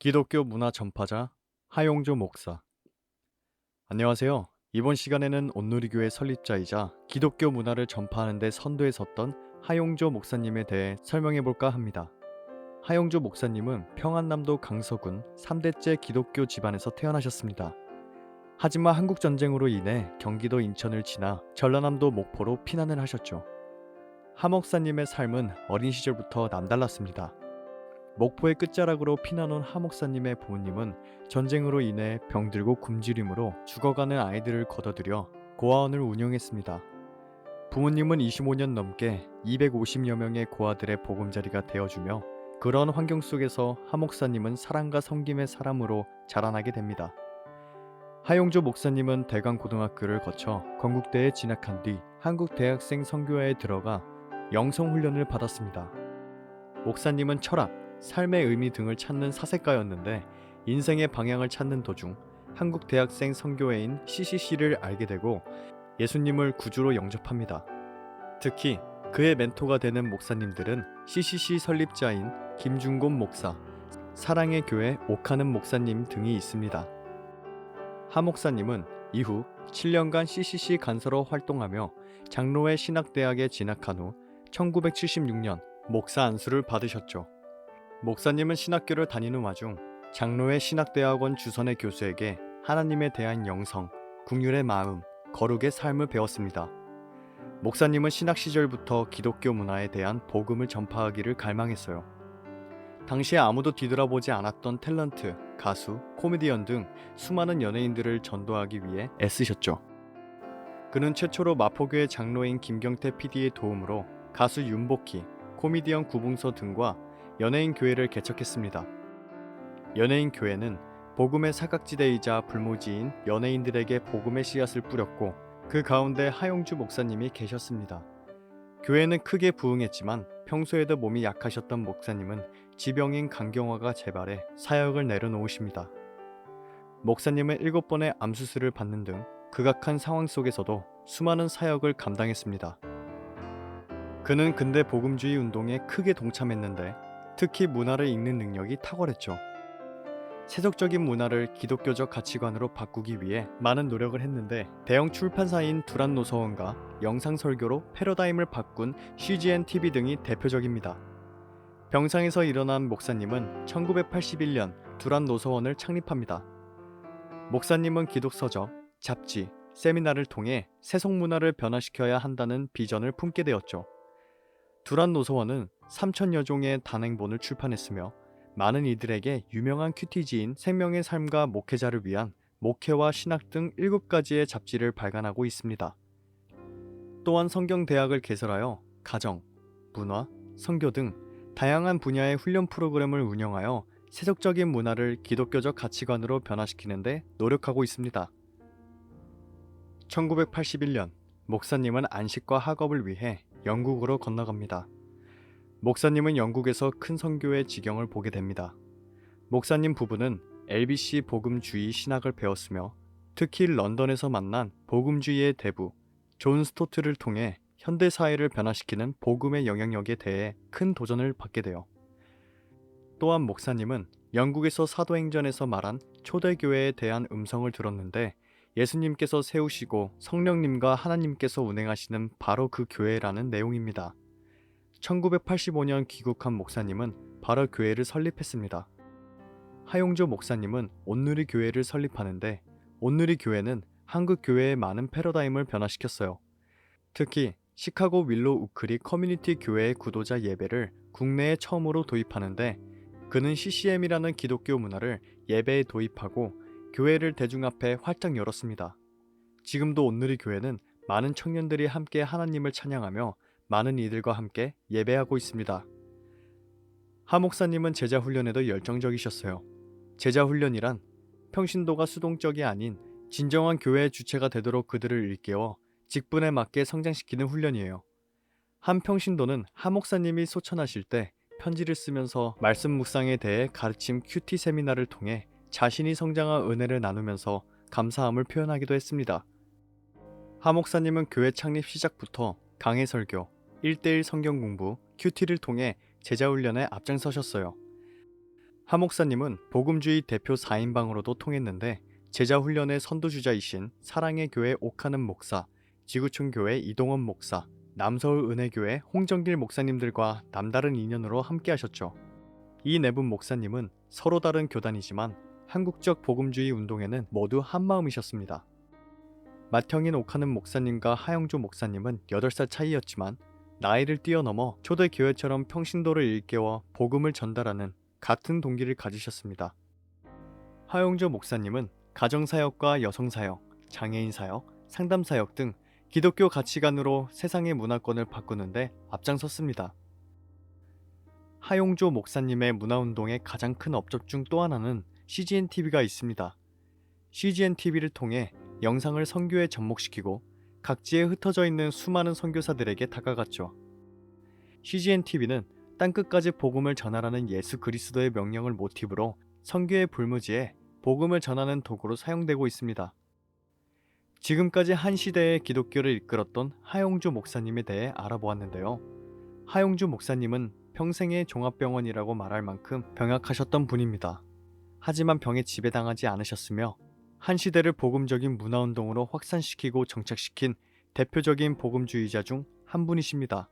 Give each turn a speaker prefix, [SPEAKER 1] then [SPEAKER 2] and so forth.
[SPEAKER 1] 기독교 문화 전파자 하용조 목사. 안녕하세요. 이번 시간에는 온누리교회 설립자이자 기독교 문화를 전파하는 데 선두에 섰던 하용조 목사님에 대해 설명해 볼까 합니다. 하용조 목사님은 평안남도 강서군 3대째 기독교 집안에서 태어나셨습니다. 하지만 한국전쟁으로 인해 경기도 인천을 지나 전라남도 목포로 피난을 하셨죠. 하 목사님의 삶은 어린 시절부터 남달랐습니다. 목포의 끝자락으로 피난 온 하 목사님의 부모님은 전쟁으로 인해 병들고 굶주림으로 죽어가는 아이들을 거둬들여 고아원을 운영했습니다. 부모님은 25년 넘게 250여 명의 고아들의 보금자리가 되어주며 그런 환경 속에서 하 목사님은 사랑과 섬김의 사람으로 자라나게 됩니다. 하용조 목사님은 대강고등학교를 거쳐 건국대에 진학한 뒤 한국대학생 선교회에 들어가 영성훈련을 받았습니다. 목사님은 철학, 삶의 의미 등을 찾는 사색가였는데 인생의 방향을 찾는 도중 한국 대학생 선교회인 CCC를 알게 되고 예수님을 구주로 영접합니다. 특히 그의 멘토가 되는 목사님들은 CCC 설립자인 김중곤 목사, 사랑의 교회 옥하는 목사님 등이 있습니다. 하 목사님은 이후 7년간 CCC 간사로 활동하며 장로회 신학대학에 진학한 후 1976년 목사 안수를 받으셨죠. 목사님은 신학교를 다니는 와중 장로회 신학대학원 주선의 교수에게 하나님에 대한 영성, 긍휼의 마음, 거룩의 삶을 배웠습니다. 목사님은 신학 시절부터 기독교 문화에 대한 복음을 전파하기를 갈망했어요. 당시에 아무도 뒤돌아보지 않았던 탤런트, 가수, 코미디언 등 수많은 연예인들을 전도하기 위해 애쓰셨죠. 그는 최초로 마포교회 장로인 김경태 PD의 도움으로 가수 윤복희, 코미디언 구봉서 등과 연예인 교회를 개척했습니다. 연예인 교회는 복음의 사각지대이자 불모지인 연예인들에게 복음의 씨앗을 뿌렸고 그 가운데 하용주 목사님이 계셨습니다. 교회는 크게 부흥했지만 평소에도 몸이 약하셨던 목사님은 지병인 간경화가 재발해 사역을 내려놓으십니다. 목사님은 7번의 암수술을 받는 등 극악한 상황 속에서도 수많은 사역을 감당했습니다. 그는 근대 복음주의 운동에 크게 동참했는데 특히 문화를 읽는 능력이 탁월했죠. 세속적인 문화를 기독교적 가치관으로 바꾸기 위해 많은 노력을 했는데 대형 출판사인 두란노서원과 영상설교로 패러다임을 바꾼 CGN-TV 등이 대표적입니다. 병상에서 일어난 목사님은 1981년 두란노서원을 창립합니다. 목사님은 기독서적, 잡지, 세미나를 통해 세속문화를 변화시켜야 한다는 비전을 품게 되었죠. 두란노서원은 3천여 종의 단행본을 출판했으며 많은 이들에게 유명한 큐티지인 생명의 삶과 목회자를 위한 목회와 신학 등 7가지의 잡지를 발간하고 있습니다. 또한 성경대학을 개설하여 가정, 문화, 선교 등 다양한 분야의 훈련 프로그램을 운영하여 세속적인 문화를 기독교적 가치관으로 변화시키는 데 노력하고 있습니다. 1981년 목사님은 안식과 학업을 위해 영국으로 건너갑니다. 목사님은 영국에서 큰 선교의 지경을 보게 됩니다. 목사님 부부는 LBC 복음주의 신학을 배웠으며 특히 런던에서 만난 복음주의의 대부 존 스토트를 통해 현대 사회를 변화시키는 복음의 영향력에 대해 큰 도전을 받게 돼요. 또한 목사님은 영국에서 사도행전에서 말한 초대교회에 대한 음성을 들었는데 예수님께서 세우시고 성령님과 하나님께서 운행하시는 바로 그 교회라는 내용입니다. 1985년 귀국한 목사님은 바로 교회를 설립했습니다. 하용조 목사님은 온누리 교회를 설립하는데 온누리 교회는 한국 교회의 많은 패러다임을 변화시켰어요. 특히 시카고 윌로 우크리 커뮤니티 교회의 구도자 예배를 국내에 처음으로 도입하는데 그는 CCM이라는 기독교 문화를 예배에 도입하고 교회를 대중 앞에 활짝 열었습니다. 지금도 온누리 교회는 많은 청년들이 함께 하나님을 찬양하며 많은 이들과 함께 예배하고 있습니다. 하 목사님은 제자 훈련에도 열정적이셨어요. 제자 훈련이란 평신도가 수동적이 아닌 진정한 교회의 주체가 되도록 그들을 일깨워 직분에 맞게 성장시키는 훈련이에요. 한 평신도는 하 목사님이 소천하실 때 편지를 쓰면서 말씀 묵상에 대해 가르침 큐티 세미나를 통해 자신이 성장한 은혜를 나누면서 감사함을 표현하기도 했습니다. 하 목사님은 교회 창립 시작부터 강해 설교, 1대1 성경 공부, 큐티를 통해 제자 훈련에 앞장서셨어요. 하 목사님은 복음주의 대표 4인방으로도 통했는데 제자 훈련의 선두주자이신 사랑의 교회 옥하는 목사, 지구촌 교회 이동원 목사, 남서울 은혜교회 홍정길 목사님들과 남다른 인연으로 함께하셨죠. 이 네 분 목사님은 서로 다른 교단이지만 한국적 복음주의 운동에는 모두 한마음이셨습니다. 맏형인 옥하는 목사님과 하영조 목사님은 8살 차이였지만 나이를 뛰어넘어 초대교회처럼 평신도를 일깨워 복음을 전달하는 같은 동기를 가지셨습니다. 하영조 목사님은 가정사역과 여성사역, 장애인사역, 상담사역 등 기독교 가치관으로 세상의 문화권을 바꾸는데 앞장섰습니다. 하용조 목사님의 문화운동의 가장 큰 업적 중 또 하나는 CGN-TV가 있습니다. CGN-TV를 통해 영상을 선교에 접목시키고 각지에 흩어져 있는 수많은 선교사들에게 다가갔죠. CGN-TV는 땅끝까지 복음을 전하라는 예수 그리스도의 명령을 모티브로 선교의 불무지에 복음을 전하는 도구로 사용되고 있습니다. 지금까지 한 시대의 기독교를 이끌었던 하용주 목사님에 대해 알아보았는데요. 하용주 목사님은 평생의 종합병원이라고 말할 만큼 병약하셨던 분입니다. 하지만 병에 지배당하지 않으셨으며 한 시대를 복음적인 문화운동으로 확산시키고 정착시킨 대표적인 복음주의자 중 한 분이십니다.